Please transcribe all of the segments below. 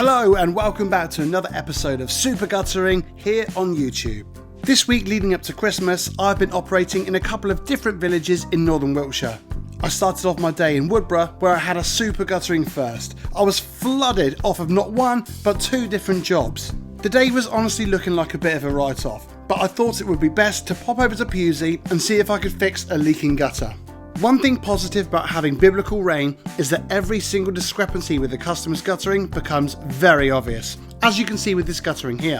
Hello and welcome back to another episode of Super Guttering here on YouTube. This week leading up to Christmas, I've been operating in a couple of different villages in northern Wiltshire. I started off my day in Woodborough where I had a super guttering first. I was flooded off of not one but two different jobs. The day was honestly looking like a bit of a write-off, but I thought it would be best to pop over to Pewsey and see if I could fix a leaking gutter. One thing positive about having biblical rain is that every single discrepancy with the customer's guttering becomes very obvious, as you can see with this guttering here.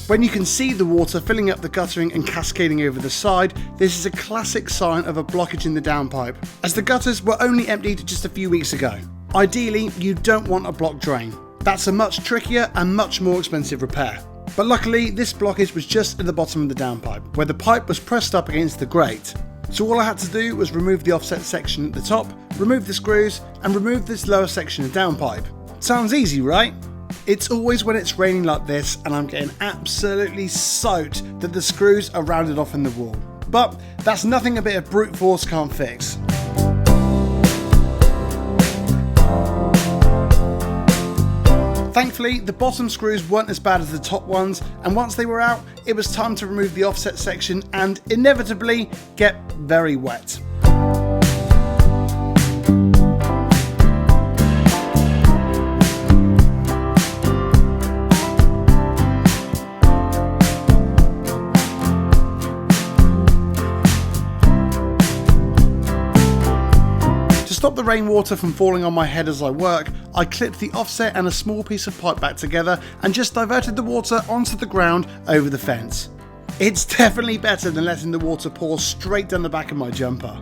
When you can see the water filling up the guttering and cascading over the side, this is a classic sign of a blockage in the downpipe, as the gutters were only emptied just a few weeks ago. Ideally, you don't want a blocked drain. That's a much trickier and much more expensive repair. But luckily, this blockage was just at the bottom of the downpipe, where the pipe was pressed up against the grate. So all I had to do was remove the offset section at the top, remove the screws, and remove this lower section of downpipe. Sounds easy, right? It's always when it's raining like this and I'm getting absolutely soaked that the screws are rounded off in the wall. But that's nothing a bit of brute force can't fix. Thankfully, the bottom screws weren't as bad as the top ones, and once they were out, it was time to remove the offset section and inevitably get very wet. To stop the rainwater from falling on my head as I work, I clipped the offset and a small piece of pipe back together and just diverted the water onto the ground over the fence. It's definitely better than letting the water pour straight down the back of my jumper.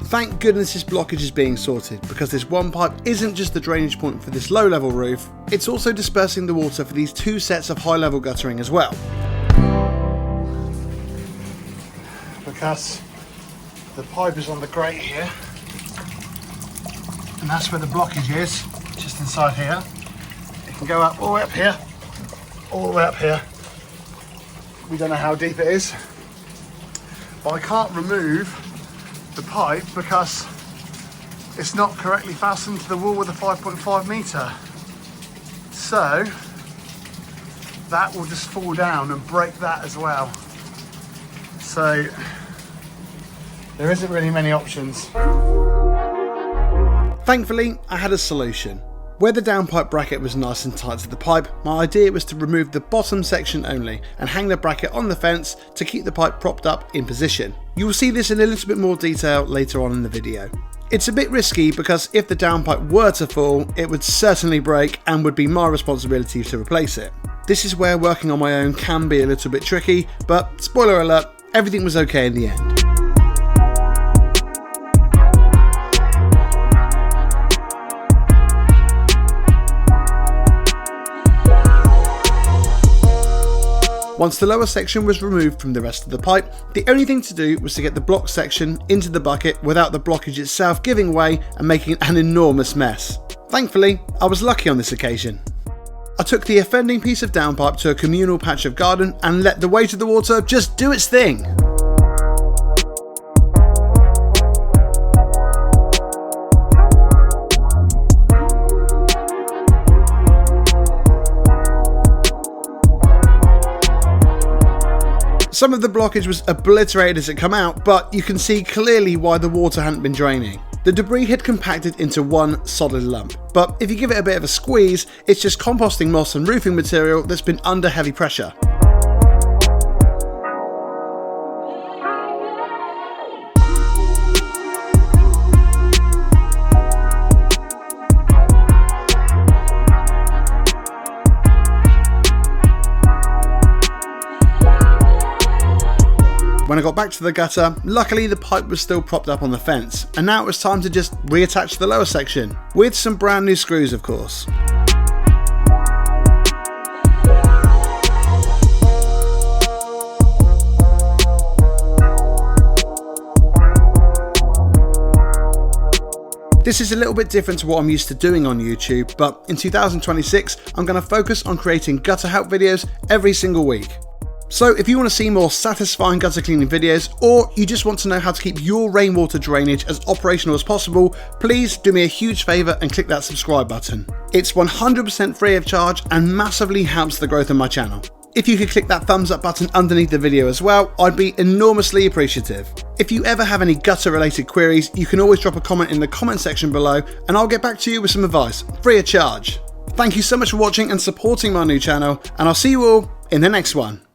Thank goodness this blockage is being sorted, because this one pipe isn't just the drainage point for this low level roof, it's also dispersing the water for these two sets of high level guttering as well. Because the pipe is on the grate here, and that's where the blockage is, just inside here. It can go up all the way up here, all the way up here. We don't know how deep it is, but I can't remove the pipe because it's not correctly fastened to the wall with a 5.5 metre. So that will just fall down and break that as well. So there isn't really many options. Thankfully, I had a solution. Where the downpipe bracket was nice and tight to the pipe, my idea was to remove the bottom section only and hang the bracket on the fence to keep the pipe propped up in position. You will see this in a little bit more detail later on in the video. It's a bit risky because if the downpipe were to fall, it would certainly break and would be my responsibility to replace it. This is where working on my own can be a little bit tricky, but spoiler alert, everything was okay in the end. Once the lower section was removed from the rest of the pipe, the only thing to do was to get the block section into the bucket without the blockage itself giving way and making an enormous mess. Thankfully, I was lucky on this occasion. I took the offending piece of downpipe to a communal patch of garden and let the weight of the water just do its thing. Some of the blockage was obliterated as it came out, but you can see clearly why the water hadn't been draining. The debris had compacted into one solid lump, but if you give it a bit of a squeeze, it's just composting moss and roofing material that's been under heavy pressure. When I got back to the gutter, luckily the pipe was still propped up on the fence, and now it was time to just reattach the lower section, with some brand new screws of course. This is a little bit different to what I'm used to doing on YouTube, but in 2026 I'm going to focus on creating gutter help videos every single week. So if you want to see more satisfying gutter cleaning videos, or you just want to know how to keep your rainwater drainage as operational as possible, please do me a huge favour and click that subscribe button. It's 100% free of charge and massively helps the growth of my channel. If you could click that thumbs up button underneath the video as well, I'd be enormously appreciative. If you ever have any gutter related queries, you can always drop a comment in the comment section below and I'll get back to you with some advice, free of charge. Thank you so much for watching and supporting my new channel, and I'll see you all in the next one.